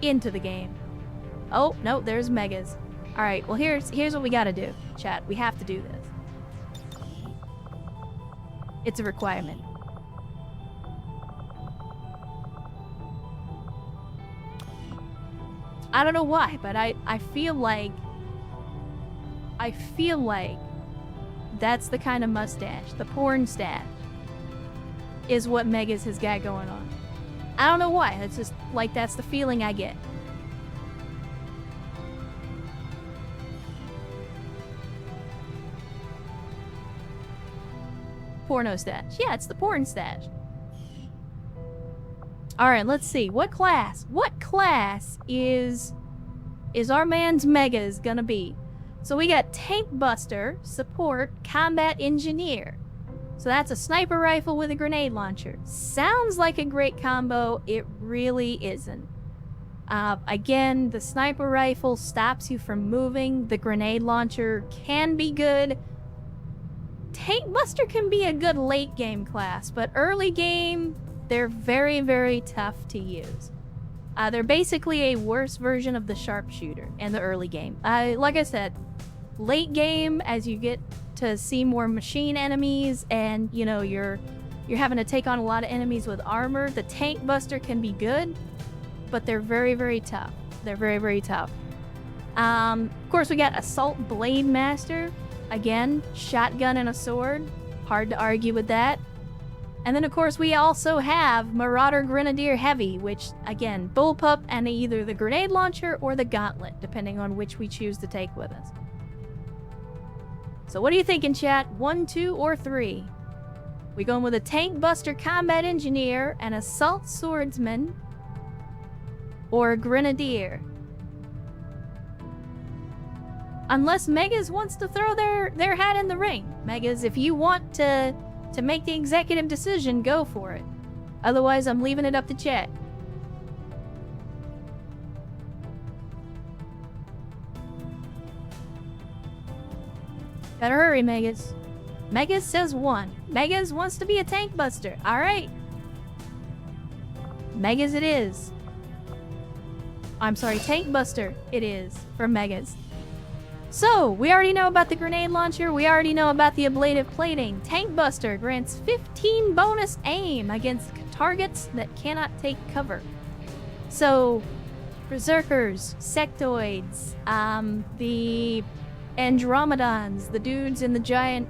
into the game. Oh, no, there's Megas. Alright, well here's what we gotta do, chat. We have to do this. It's a requirement. I don't know why, but I feel like that's the kind of mustache, the porn stash, is what Megas has got going on. I don't know why, it's just like that's the feeling I get. Porno stash. Yeah, it's the porn stash. Alright, let's see. What class is our man's Megas gonna be? So we got Tank Buster, Support, Combat Engineer. So that's a sniper rifle with a grenade launcher. Sounds like a great combo. It really isn't. Again, the sniper rifle stops you from moving. The grenade launcher can be good. Tank Buster can be a good late game class, but early game, they're very, very tough to use. They're basically a worse version of the sharpshooter in the early game. Like I said, late game, as you get to see more machine enemies and, you know, you're having to take on a lot of enemies with armor, the Tank Buster can be good, but they're very, very tough. They're very, very tough. Of course, we got Assault Blade Master. Again, shotgun and a sword. Hard to argue with that. And then, of course, we also have Marauder Grenadier Heavy, which, again, bullpup and either the grenade launcher or the gauntlet, depending on which we choose to take with us. So what are you thinking, chat? 1, 2, or 3? We going with a Tank Buster Combat Engineer, an Assault Swordsman, or a Grenadier? Unless Megas wants to throw their hat in the ring. Megas, if you want to make the executive decision, go for it. Otherwise, I'm leaving it up to chat. Better hurry, Megas. Megas says 1. Megas wants to be a Tank Buster. Alright. Megas it is. I'm sorry, Tank Buster it is for Megas. So, we already know about the grenade launcher, we already know about the ablative plating. Tank Buster grants 15 bonus aim against targets that cannot take cover. So, Berserkers, Sectoids, the Andromedons, the dudes in the giant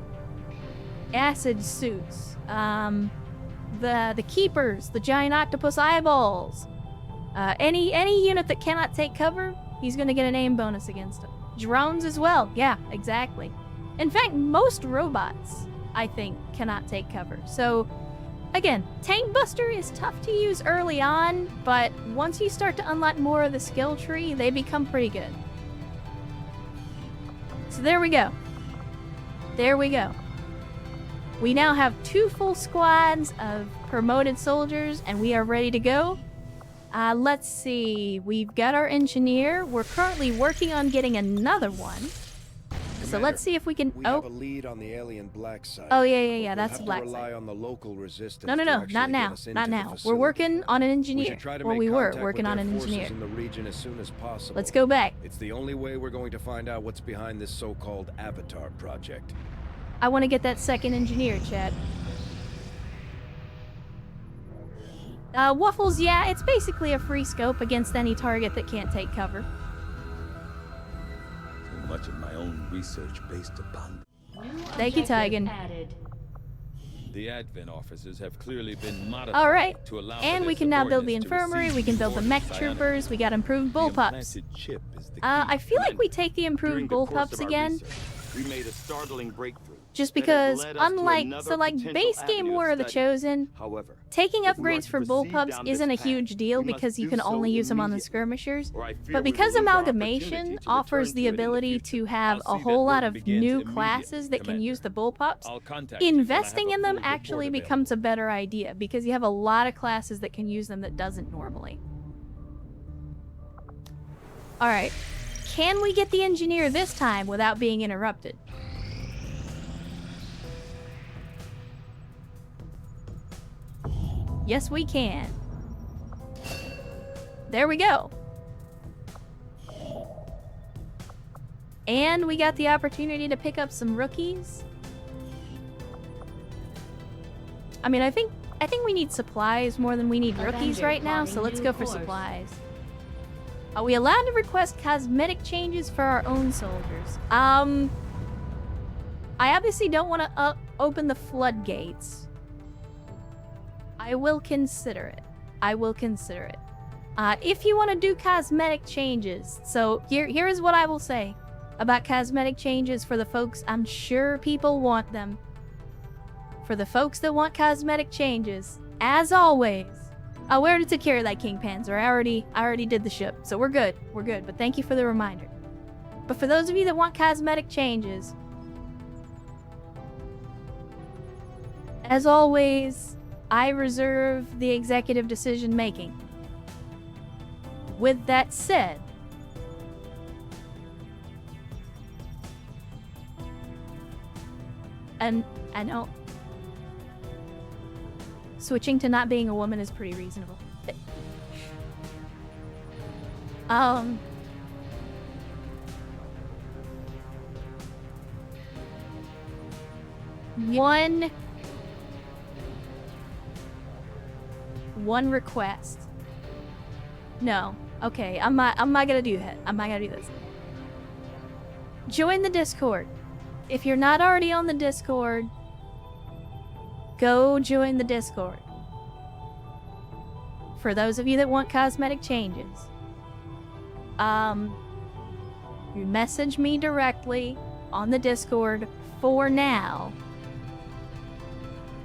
acid suits, the Keepers, the giant octopus eyeballs. Any unit that cannot take cover, he's gonna get an aim bonus against them. Drones as well. Yeah, exactly. In fact, most robots, I think, cannot take cover. So, again, Tank Buster is tough to use early on, but once you start to unlock more of the skill tree, they become pretty good. So there we go. There we go. We now have 2 full squads of promoted soldiers, and we are ready to go. Let's see. We've got our engineer. We're currently working on getting another one. So let's see if we can. We have a lead on the alien black side. Oh yeah. That's the black rely side. on the local resistance. No, not now. Not now. We're working on an engineer. We were working on an engineer. In the region as soon as possible. Let's go back. It's the only way we're going to find out what's behind this so-called Avatar project. I want to get that second engineer, Chad. Waffles, yeah, it's basically a free scope against any target that can't take cover. Too much of my own research based upon. Thank you, Tigan. The Advent officers have clearly been modified All right, to allow and we can now build the infirmary. We can build the mech troopers. We got improved bullpups. I feel like we take the improved bullpups again. We made a startling breakthrough. Just because, unlike, so like base game War of the Chosen, However, taking upgrades for bullpups isn't a huge deal because you can only use them on the skirmishers. But because Amalgamation offers the ability to have a whole lot of new classes that can use the bullpups, investing in them actually becomes a better idea because you have a lot of classes that can use them that doesn't normally. Alright, can we get the engineer this time without being interrupted? Yes, we can. There we go. And we got the opportunity to pick up some rookies. I mean, I think we need supplies more than we need rookies right now, so let's go for supplies. Are we allowed to request cosmetic changes for our own soldiers? I obviously don't want to open the floodgates. I will consider it. I will consider it. If you want to do cosmetic changes, so here is what I will say about cosmetic changes for the folks. I'm sure people want them. For the folks that want cosmetic changes, as always, we already took care of that King Panzer. I already did the ship, so we're good. We're good. But thank you for the reminder. But for those of you that want cosmetic changes, as always, I reserve the executive decision making. With that said, and I know switching to not being a woman is pretty reasonable. One request. No. Okay, I'm not gonna do that. I'm not gonna do this. Join the Discord. If you're not already on the Discord, go join the Discord. For those of you that want cosmetic changes, you message me directly on the Discord for now.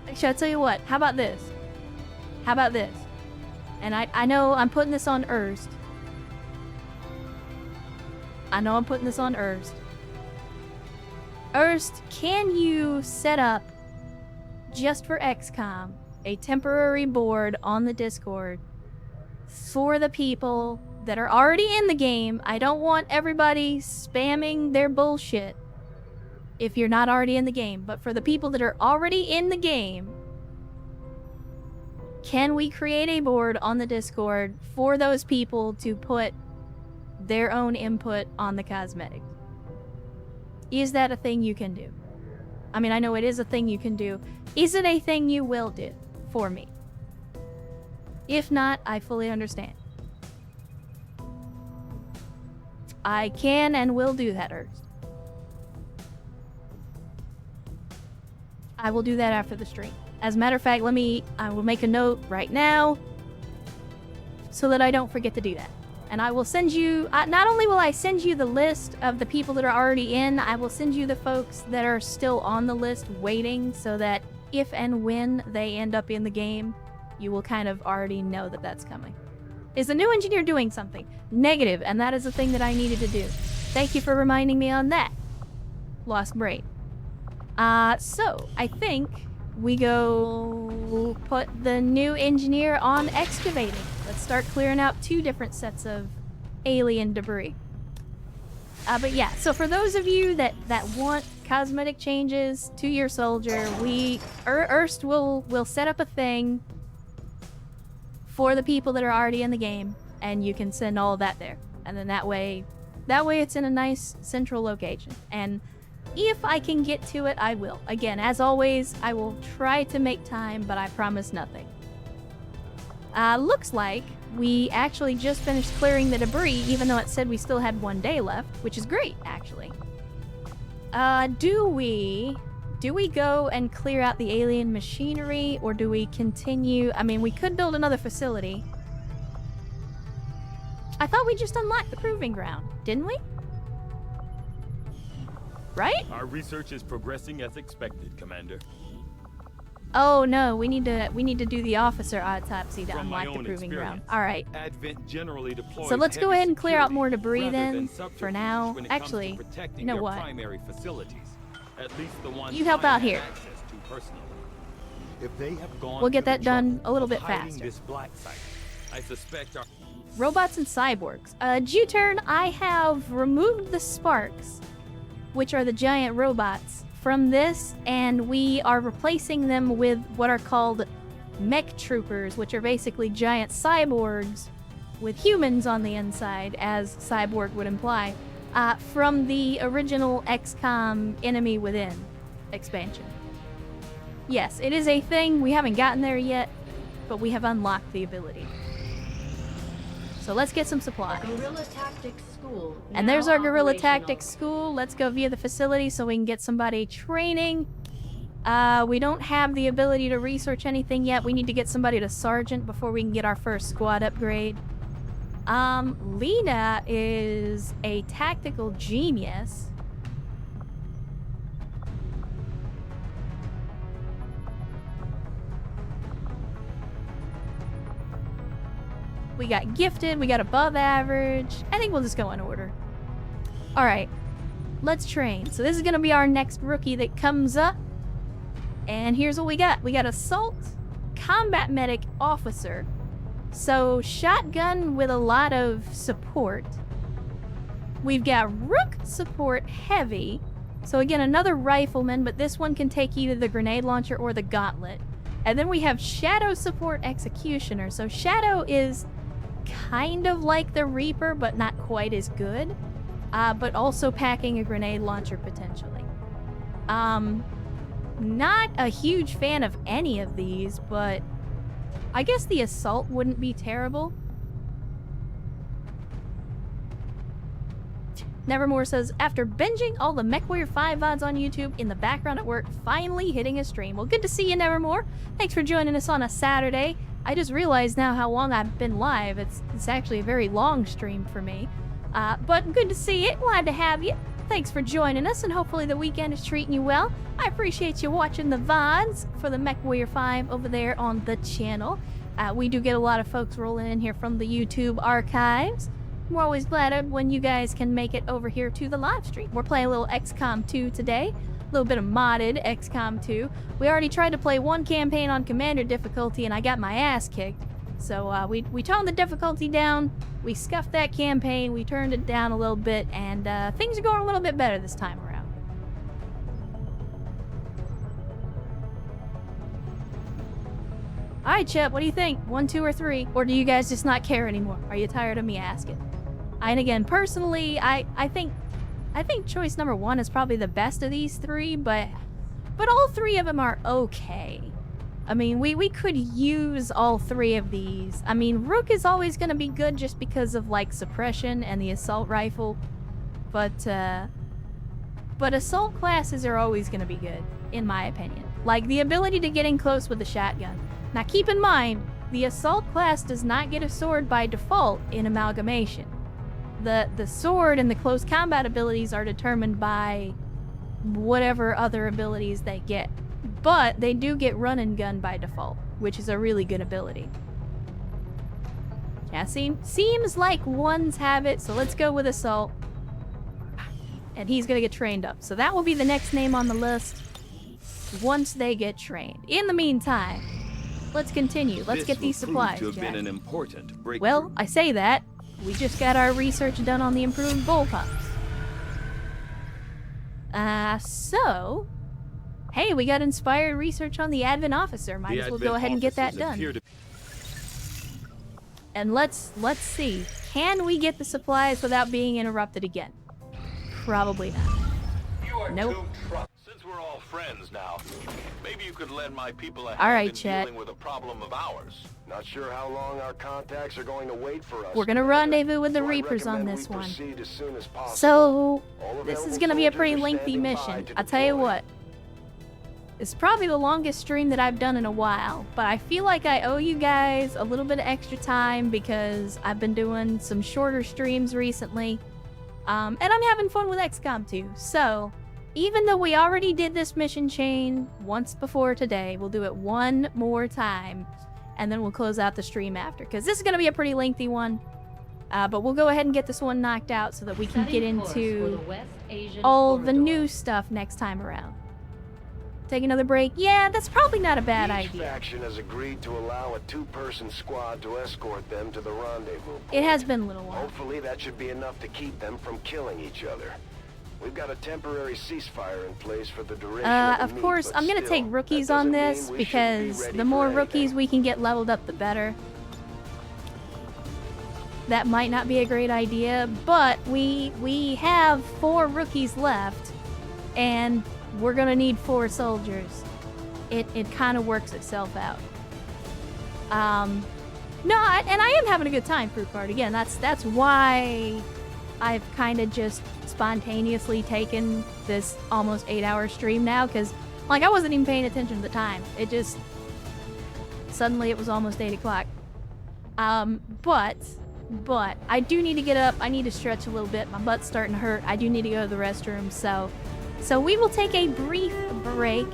Actually, I'll tell you what. How about this? How about this? And I know I'm putting this on Erst. I know I'm putting this on Erst. Erst, can you set up, just for XCOM, a temporary board on the Discord for the people that are already in the game? I don't want everybody spamming their bullshit if you're not already in the game. But for the people that are already in the game, can we create a board on the Discord for those people to put their own input on the cosmetics? Is that a thing you can do? I mean, I know it is a thing you can do. Is it a thing you will do for me? If not, I fully understand. I can and will do that, Ernst. I will do that after the stream. As a matter of fact, I will make a note right now so that I don't forget to do that. And I will send you, not only will I send you the list of the people that are already in, I will send you the folks that are still on the list waiting so that if and when they end up in the game, you will kind of already know that that's coming. Is the new engineer doing something? Negative, and that is the thing that I needed to do. Thank you for reminding me on that. Lost brain. So, I think we go put the new engineer on excavating. Let's start clearing out 2 different sets of alien debris. But yeah, so for those of you that want cosmetic changes to your soldier, Erst will set up a thing for the people that are already in the game, and you can send all of that there. And then that way it's in a nice central location. And if I can get to it, I will. Again, as always, I will try to make time, but I promise nothing. Looks like we actually just finished clearing the debris, even though it said we still had 1 day left, which is great, actually. Do we go and clear out the alien machinery, or do we continue? I mean, we could build another facility. I thought we just unlocked the proving ground, didn't we? Right? Our research is progressing as expected, Commander. Oh no, we need to do the officer autopsy to unlock the proving ground. All right. Advent generally deploys So let's go ahead and clear out more debris rather then. than For now, when it comes to actually, protecting you know their what? primary facilities, at least the ones You help I out have here. access to personally. If they have gone We'll get to the that done trouble a little of bit hiding faster. This black site, I suspect our Robots and cyborgs. Juturn, I have removed the sparks, which are the giant robots, from this, and we are replacing them with what are called mech troopers, which are basically giant cyborgs with humans on the inside, as cyborg would imply, from the original XCOM Enemy Within expansion. Yes, it is a thing. We haven't gotten there yet, but we have unlocked the ability. So let's get some supplies. Guerrilla Tactics School. And there's our now Guerrilla operational. Tactics School. Let's go via the facility so we can get somebody training. We don't have the ability to research anything yet. We need to get somebody to sergeant before we can get our first squad upgrade. Lena is a tactical genius. We got gifted, we got above average. I think we'll just go in order. Alright, let's train. So this is gonna be our next rookie that comes up. And here's what we got. We got Assault, Combat Medic, Officer. So shotgun with a lot of support. We've got Rook Support Heavy. So again, another rifleman, but this one can take either the grenade launcher or the gauntlet. And then we have Shadow Support Executioner. So Shadow is kind of like the Reaper, but not quite as good. But also packing a grenade launcher potentially. Not a huge fan of any of these, but I guess the Assault wouldn't be terrible. Nevermore says, after binging all the MechWarrior 5 VODs on YouTube in the background at work, finally hitting a stream. Well, good to see you, Nevermore. Thanks for joining us on a Saturday. I just realized now how long I've been live. It's actually a very long stream for me. But good to see you. Glad to have you. Thanks for joining us, and hopefully the weekend is treating you well. I appreciate you watching the VODs for the MechWarrior 5 over there on the channel. We do get a lot of folks rolling in here from the YouTube archives. We're always glad when you guys can make it over here to the live stream. We're playing a little XCOM 2 today. A little bit of modded XCOM 2. We already tried to play one campaign on Commander difficulty and I got my ass kicked. So we toned the difficulty down. We scuffed that campaign. We turned it down a little bit, and things are going a little bit better this time around. Alright, Chip, what do you think? 1, 2, or 3? Or do you guys just not care anymore? Are you tired of me asking? And again, personally, I think I think choice number 1 is probably the best of these 3, but all 3 of them are okay. I mean, we could use all 3 of these. I mean, Rook is always going to be good just because of, like, suppression and the assault rifle. But assault classes are always going to be good, in my opinion. Like, the ability to get in close with a shotgun. Now, keep in mind, the assault class does not get a sword by default in Amalgamation. The sword and the close combat abilities are determined by whatever other abilities they get. But they do get run and gun by default, which is a really good ability. Yeah, seems like ones have it, so let's go with Assault. And he's gonna get trained up. So that will be the next name on the list once they get trained. In the meantime, let's continue. Let's get these supplies, to have Jack. been an important breakthrough. Well, I say that. We just got our research done on the improved bullpups. So... Hey, we got inspired research on the Advent officer. Might as well go ahead and get that done. And let's see. Can we get the supplies without being interrupted again? Probably not. Nope. Since we're all friends now, maybe you could lend my people a All hand right, in Chet. dealing with a problem of ours. Not sure how long our contacts are going to wait for us. We're gonna rendezvous with the So I Reapers on recommend this we one. proceed as soon as possible. So, All this is available gonna be a soldiers pretty are lengthy standing by mission. to I'll tell you deploy. what. It's probably the longest stream that I've done in a while, but I feel like I owe you guys a little bit of extra time because I've been doing some shorter streams recently. And I'm having fun with XCOM too. So, even though we already did this mission chain once before today, we'll do it one more time, and then we'll close out the stream after, because this is going to be a pretty lengthy one. But we'll go ahead and get this one knocked out so that we can get Setting course for into the West Asian all the corridor. new stuff next time around. Take another break? Yeah, that's probably not a bad Each idea. faction has agreed to allow a 2-person squad to escort them to the rendezvous point. It has been a little while. Hopefully that should be enough to keep them from killing each other. We've got a temporary ceasefire in place for the duration of the Of meet, course, but I'm gonna still, take rookies that on doesn't this mean we shouldn't be because ready the for more anything. rookies we can get leveled up, the better. That might not be a great idea, but we have 4 rookies left, and we're gonna need 4 soldiers. It kind of works itself out. No, and I am having a good time, Fruit Card. Again, that's why I've kind of just spontaneously taken this almost 8-hour stream now, because like I wasn't even paying attention to the time. It just suddenly it was almost 8 o'clock. But I do need to get up. I need to stretch a little bit. My butt's starting to hurt. I do need to go to the restroom. So we will take a brief break.